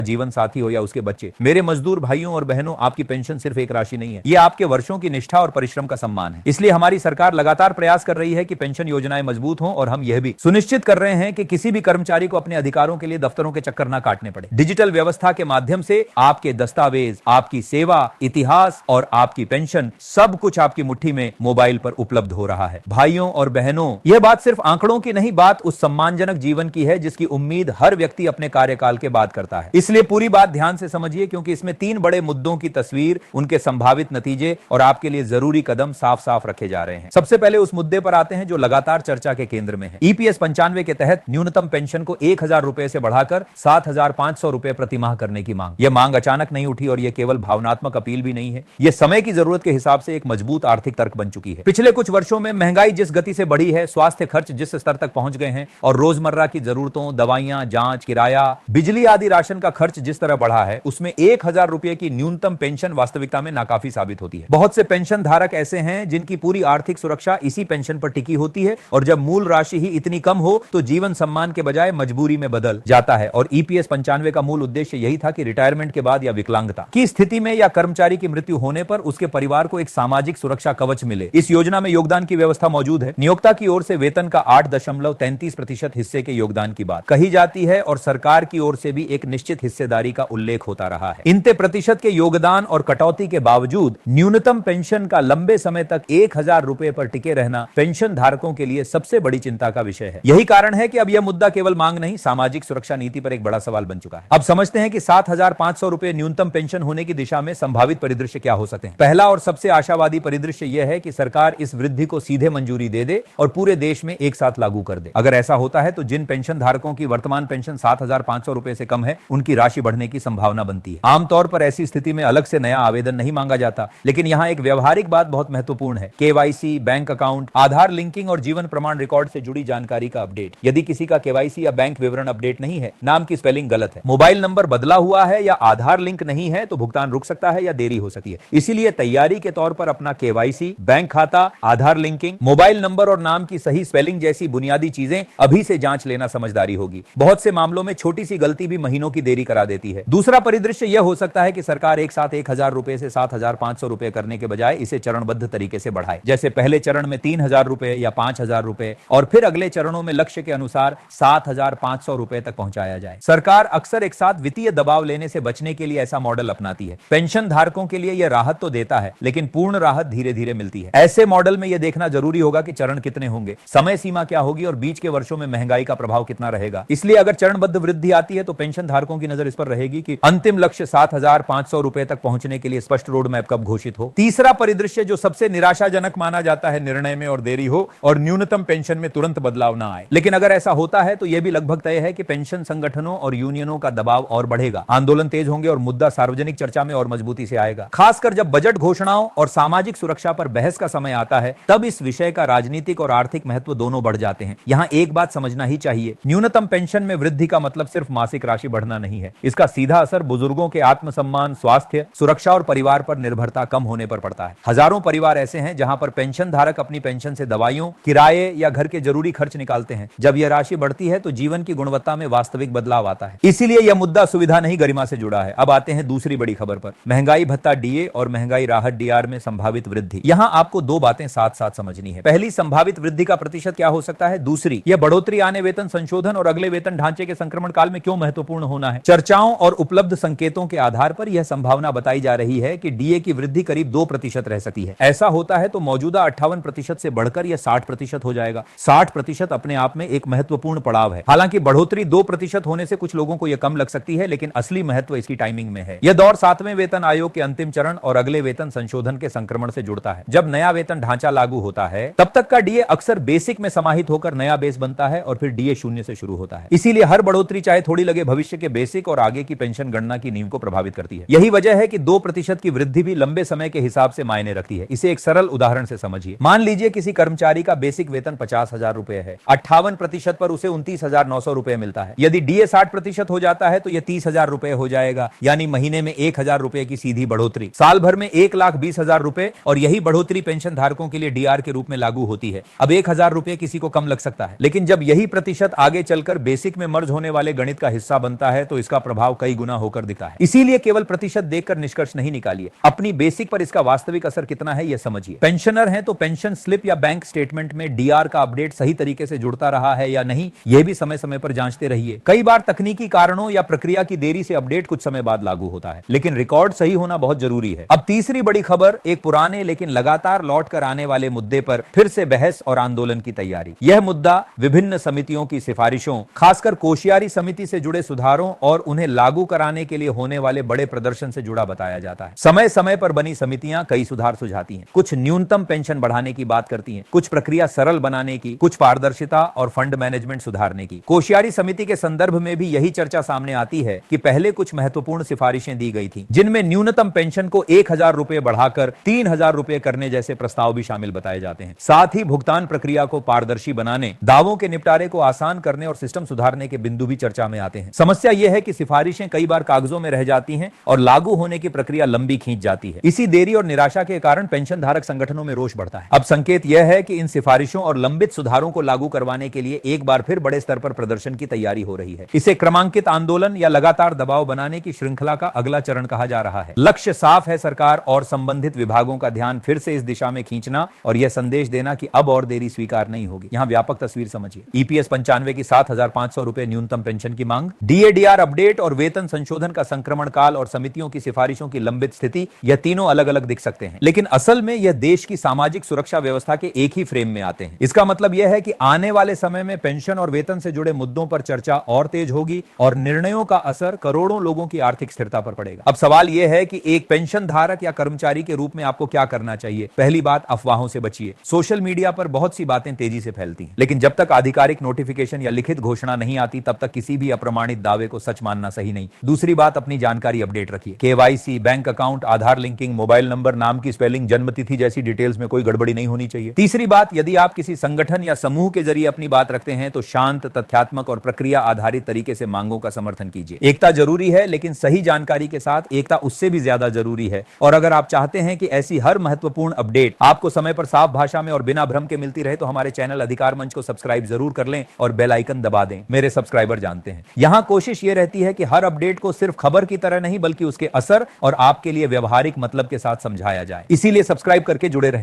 जीवन साथी हो या उसके बच्चे। मेरे मजदूर भाइयों और बहनों, आपकी पेंशन सिर्फ एक राशि नहीं है, यह आपके वर्षों की निष्ठा और परिश्रम का सम्मान है। इसलिए हमारी सरकार लगातार प्रयास कर रही है कि पेंशन योजनाएं मजबूत हों और हम यह भी सुनिश्चित कर रहे हैं कि किसी भी कर्मचारी को अपने अधिकारों के लिए दफ्तरों के चक्कर ना काटने पड़े। डिजिटल व्यवस्था के माध्यम से आपके दस्तावेज, आपकी सेवा, इतिहास और आपकी पेंशन सब कुछ आपकी मुट्ठी में मोबाइल पर उपलब्ध हो रहा है। भाइयों और बहनों, यह बात सिर्फ आंकड़ों की नहीं, बात उस सम्मानजनक जीवन की है जिसकी उम्मीद हर व्यक्ति अपने कार्यकाल के बाद करता है। इसलिए पूरी बात ध्यान से समझिए, क्योंकि इसमें 3 बड़े मुद्दों की तस्वीर, उनके संभावित नतीजे और आपके लिए जरूरी कदम साफ साफ रखे जा रहे हैं। सबसे पहले उस मुद्दे पर आते हैं जो लगातार चर्चा के केंद्र में है। ईपीएस 95 के तहत न्यूनतम पेंशन को 1000 रुपए से बढ़ाकर 7500 रुपए प्रति माह करने की मांग। यह मांग अचानक नहीं उठी और यह केवल भावनात्मक अपील भी नहीं है, यह समय की जरूरत के हिसाब से एक मजबूत आर्थिक तर्क बन चुकी है। पिछले कुछ वर्षों में महंगाई जिस गति से बढ़ी है, स्वास्थ्य खर्च जिस स्तर तक पहुंच गए हैं और रोजमर्रा की जरूरतों, दवाइयां, जांच, किराया, बिजली आदि राशन का खर्च जिस तरह बढ़ा है, उसमें 1000 रुपए की न्यूनतम पेंशन वास्तविकता में नाकाफी साबित होती है। बहुत से पेंशन धारक ऐसे हैं जिनकी पूरी आर्थिक सुरक्षा इसी पेंशन पर टिकी होती है और जब मूल राशि ही इतनी कम हो तो जीवन सम्मान के बजाय मजबूरी में बदल जाता है। और ईपीएस 95 का मूल उद्देश्य यही था कि रिटायरमेंट के बाद या विकलांगता की स्थिति में या कर्मचारी की मृत्यु होने पर उसके परिवार को एक सामाजिक सुरक्षा कवच मिले। इस योजना में योगदान की व्यवस्था मौजूद है। नियोक्ता की ओर से वेतन का 8.33% हिस्से के योगदान की बात कही जाती है और सरकार की ओर से भी एक निश्चित हिस्सेदारी का उल्लेख होता रहा है। इतने प्रतिशत के योगदान और कटौती के बावजूद न्यूनतम पेंशन का लंबे समय तक 1000 रुपए पर टिके रहना पेंशन धारकों के लिए सबसे बड़ी चिंता का विषय है। यही कारण है कि अब यह मुद्दा केवल मांग नहीं, सामाजिक सुरक्षा नीति पर एक बड़ा सवाल बन चुका है। अब समझते हैं कि 7500 रुपए न्यूनतम पेंशन होने की दिशा में संभावित परिदृश्य क्या हो सकते हैं। पहला और सबसे आशावादी परिदृश्य यह है कि सरकार इस वृद्धि को सीधे मंजूरी दे दे और पूरे देश में एक साथ लागू कर दे। अगर ऐसा होता है तो जिन पेंशन धारकों की वर्तमान पेंशन 7500 रुपए से कम है, उनकी राशि बढ़ने की संभावना बनती है। आमतौर पर ऐसी स्थिति में अलग से नया आवेदन नहीं मांगा जाता, लेकिन यहां एक व्यवहारिक बात बहुत महत्वपूर्ण है। केवाईसी, बैंक अकाउंट, आधार लिंकिंग और जीवन प्रमाण रिकॉर्ड से जुड़ी जानकारी का अपडेट। यदि किसी का केवाईसी या बैंक विवरण अपडेट नहीं है, नाम की स्पेलिंग गलत है, मोबाइल नंबर बदला हुआ है या आधार लिंक नहीं है, तो भुगतान रुक सकता है या देरी हो सकती है। इसीलिए तैयारी के तौर पर अपना केवाईसी, बैंक खाता, आधार लिंकिंग, मोबाइल नंबर और नाम की सही स्पेलिंग जैसी बुनियादी चीजें अभी से जांच लेना समझदारी होगी। बहुत से मामलों में छोटी सी गलती भी महीनों की देरी करा देती है। दूसरा परिदृश्य यह हो सकता है कि सरकार एक साथ 1000 रुपए से 7500 रुपए करने के बजाय इसे चरणबद्ध तरीके से बढ़ाए। जैसे पहले चरण में 3000 रुपए या 5000 रुपए और फिर अगले चरणों में लक्ष्य के अनुसार 7500 रुपए तक पहुंचाया जाए। सरकार अक्सर एक साथ वित्तीय दबाव लेने से बचने के लिए ऐसा मॉडल अपनाती है। पेंशन धारकों के लिए यह राहत तो देता है, लेकिन पूर्ण राहत धीरे धीरे मिलती है। ऐसे मॉडल में यह देखना जरूरी होगा कि चरण कितने होंगे, समय सीमा क्या होगी और बीच के वर्षों में महंगाई का प्रभाव कितना रहेगा। इसलिए अगर चरणबद्ध वृद्धि आती है तो पेंशन धारकों की नजर इस पर रहेगी कि अंतिम लक्ष्य 7500 रुपए तक पहुंचने के लिए स्पष्ट रोड मैप कब घोषित हो। तीसरा परिदृश्य जो सबसे निराशाजनक माना जाता है, निर्णय में और देरी हो और न्यूनतम पेंशन में तुरंत बदलाव ना आए। लेकिन अगर ऐसा होता है तो यह भी लगभग तय है कि पेंशन संगठनों और यूनियनों का दबाव और बढ़ेगा, आंदोलन तेज होंगे और मुद्दा सार्वजनिक चर्चा में और मजबूती से आएगा। खासकर जब बजट घोषणाओं और सामाजिक सुरक्षा पर बहस का समय आता है, तब इस विषय का राजनीतिक और आर्थिक महत्व दोनों बढ़ जाते हैं। यहां एक बात समझना ही चाहिए, न्यूनतम पेंशन में वृद्धि का मतलब सिर्फ मासिक राशि बढ़ना नहीं है। इसका सीधा असर बुजुर्गों के आत्मसम्मान, स्वास्थ्य, सुरक्षा और परिवार पर निर्भरता कम होने पर पड़ता है। हजारों परिवार ऐसे हैं जहां पर पेंशन धारक अपनी पेंशन से दवाइयों, किराए या घर के जरूरी खर्च निकालते हैं। जब यह राशि बढ़ती है तो जीवन की गुणवत्ता में वास्तविक बदलाव आता है। इसीलिए यह मुद्दा सुविधा नहीं, गरिमा से जुड़ा है। अब आते हैं दूसरी बड़ी खबर पर, महंगाई भत्ता डीए और महंगाई राहत डीआर में संभावित वृद्धि। यहां आपको दो बातें साथ साथ समझनी है। पहली, संभावित वृद्धि का प्रतिशत क्या हो सकता है। दूसरी, यह बढ़ोतरी आने वेतन संशोधन और अगले वेतन ढांचे के संक्रमण काल में क्यों महत्वपूर्ण होना है। चर्चाओं और उपलब्ध संकेतों के आधार पर यह संभावना बताई जा रही है कि डीए की वृद्धि करीब 2% रह सकती है। ऐसा होता है तो मौजूदा 58% से बढ़कर यह 60% हो जाएगा। 60% अपने आप में एक महत्वपूर्ण पड़ाव है। हालांकि बढ़ोतरी 2% होने से कुछ लोगों को यह कम लग सकती है, लेकिन असली महत्व इसकी टाइमिंग में है। यह दौर 7वें वेतन आयोग के अंतिम चरण और अगले वेतन संशोधन के संक्रमण से जुड़ता है। जब नया वेतन ढांचा लागू होता है, तब तक का डीए अक्सर बेसिक में समाहित होकर नया बेस बनता है और फिर डीए 0 से शुरू होता है। इसीलिए हर बढ़ोतरी चाहे थोड़ी लगे, भविष्य के बेसिक और आगे की पेंशन गणना की नींव को प्रभावित करती है। यही वजह है कि 2% की वृद्धि भी लंबे समय के हिसाब से मायने रखती है। इसे एक सरल उदाहरण से समझिए। मान लीजिए किसी कर्मचारी का बेसिक वेतन 50,000 रुपए है, 58% पर उसे 29,900 रुपए मिलता है। यदि डीए 60% हो जाता है तो यह 30,000 रुपए हो जाएगा, यानी महीने में 1,000 रुपए की सीधी बढ़ोतरी, साल भर में 1,20,000 रुपए। और यही बढ़ोतरी पेंशन धारकों के लिए डीआर के रूप में लागू होती है। अब 1,000 रुपए किसी को कम लग सकता है, लेकिन जब यही प्रतिशत आगे चलकर बेसिक में मर्ज होने वाले गणित का हिस्सा बनता है तो इसका इसका प्रभाव कई गुना होकर दिखा है। इसीलिए केवल प्रतिशत देखकर निष्कर्ष नहीं निकालिए, अपनी बेसिक पर इसका वास्तविक असर कितना है यह समझिए। पेंशनर हैं तो पेंशन स्लिप या बैंक स्टेटमेंट में डीआर का अपडेट सही तरीके से जुड़ता रहा है या नहीं, यह भी समय समय पर जांचते रहिए। कई बार तकनीकी कारणों या प्रक्रिया की देरी से अपडेट कुछ समय बाद लागू होता है, लेकिन रिकॉर्ड सही होना बहुत जरूरी है। अब तीसरी बड़ी खबर, एक पुराने लेकिन लगातार लौट कर आने वाले मुद्दे पर फिर से बहस और आंदोलन की तैयारी। यह मुद्दा विभिन्न समितियों की सिफारिशों, खासकर कोशियारी समिति से जुड़े सुधारों और उन्हें लागू कराने के लिए होने वाले बड़े प्रदर्शन से जुड़ा बताया जाता है। समय समय पर बनी समितियां कई सुधार सुझाती हैं, कुछ न्यूनतम पेंशन बढ़ाने की बात करती हैं, कुछ प्रक्रिया सरल बनाने की, कुछ पारदर्शिता और फंड मैनेजमेंट सुधारने की। कोशियारी समिति के संदर्भ में भी यही चर्चा सामने आती है कि पहले कुछ महत्वपूर्ण सिफारिशें दी गई थी, जिनमें न्यूनतम पेंशन को 1,000 रुपए बढ़ाकर 3,000 रुपए करने जैसे प्रस्ताव भी शामिल बताए जाते हैं। साथ ही भुगतान प्रक्रिया को पारदर्शी बनाने, दावों के निपटारे को आसान करने और सिस्टम सुधारने के बिंदु भी चर्चा में आते हैं। समस्या यह है कि सिफारिशें कई बार कागजों में रह जाती हैं और लागू होने की प्रक्रिया लंबी खींच जाती है। इसी देरी और निराशा के कारण पेंशन धारक संगठनों में रोष बढ़ता है। अब संकेत यह है कि इन सिफारिशों और लंबित सुधारों को लागू करवाने के लिए एक बार फिर बड़े स्तर पर प्रदर्शन की तैयारी हो रही है। इसे क्रमांकित आंदोलन या लगातार दबाव बनाने की श्रृंखला का अगला चरण कहा जा रहा है। लक्ष्य साफ है, सरकार और संबंधित विभागों का ध्यान फिर से इस दिशा में खींचना और यह संदेश देना कि अब और देरी स्वीकार नहीं होगी। यहां व्यापक तस्वीर समझिए। ईपीएस 95 की 7,500 रुपए न्यूनतम पेंशन की मांग, डीएडीआर अपडेट और वेतन संशोधन का संक्रमण काल और समितियों की सिफारिशों की लंबित स्थिति, यह तीनों अलग अलग दिख सकते हैं, लेकिन असल में यह देश की सामाजिक सुरक्षा व्यवस्था के एक ही फ्रेम में आते हैं। इसका मतलब यह है कि आने वाले समय में पेंशन और वेतन से जुड़े मुद्दों पर चर्चा और तेज होगी और निर्णयों का असर करोड़ों लोगों की आर्थिक स्थिरता पर पड़ेगा। अब सवाल यह है कि एक पेंशन धारक या कर्मचारी के रूप में आपको क्या करना चाहिए। पहली बात, अफवाहों से बचिए। सोशल मीडिया पर बहुत सी बातें तेजी से फैलती हैं, लेकिन जब तक आधिकारिक नोटिफिकेशन या लिखित घोषणा नहीं आती तब तक किसी भी अप्रमाणित दावे को सच मानना सही नहीं। दूसरी बात, अपनी जानकारी अपडेट रखिए। केवाईसी, बैंक अकाउंट, आधार लिंकिंग, मोबाइल नंबर, नाम की स्पेलिंग, जन्मतिथि जैसी डिटेल्स में कोई गड़बड़ी नहीं होनी चाहिए। तीसरी बात, यदि आप किसी संगठन या समूह के जरिए अपनी बात रखते हैं तो शांत, तथ्यात्मक और प्रक्रिया आधारित तरीके से मांगों का समर्थन कीजिए। एकता जरूरी है, लेकिन सही जानकारी के साथ एकता उससे भी ज्यादा जरूरी है। और अगर आप चाहते हैं कि ऐसी हर महत्वपूर्ण अपडेट आपको समय पर साफ भाषा में और बिना भ्रम के मिलती रहे तो हमारे चैनल अधिकार मंच को सब्सक्राइब जरूर कर लें और बेल आइकन दबा दें। मेरे सब्सक्राइबर जानते हैं, यहां कोशिश यह रहती है कि हर अपडेट को सिर्फ खबर की तरह नहीं बल्कि उसके असर और आपके लिए व्यवहारिक मतलब के साथ समझाया जाए। इसीलिए सब्सक्राइब करके जुड़े रहें।